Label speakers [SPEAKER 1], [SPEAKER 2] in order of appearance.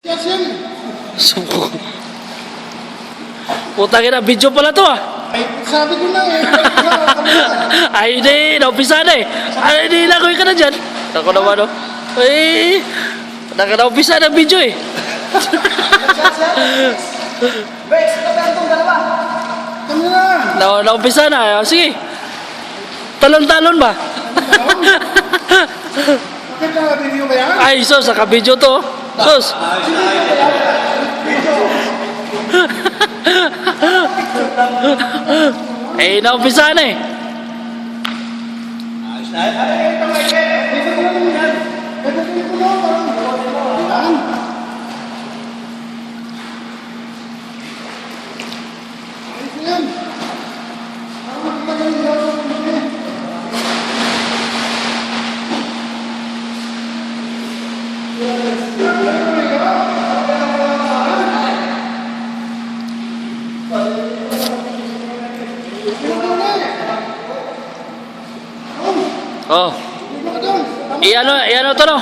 [SPEAKER 1] Yes, yan.
[SPEAKER 2] Suko. Putang ina, video pala to ah.
[SPEAKER 1] Ay, sabi ko na eh.
[SPEAKER 2] Ay, hindi, naumpisa na eh. Ay, hindi, lagoy ka na dyan. Ako naman, no? Ay, naumpisa na video eh.
[SPEAKER 3] Bex, tabihan tong dalawa.
[SPEAKER 1] Kami na.
[SPEAKER 2] Naumpisa na. Sige. Talon-talon ba?
[SPEAKER 1] Bakit na video ba yan?
[SPEAKER 2] Ay, sos, naka-video to. Sos. Eh, naumpisa na eh.
[SPEAKER 1] Yan. Ayos na yan. Parang matagal yung laro ko eh.
[SPEAKER 2] Oh.
[SPEAKER 1] Ano ka doon?
[SPEAKER 2] Iano to no?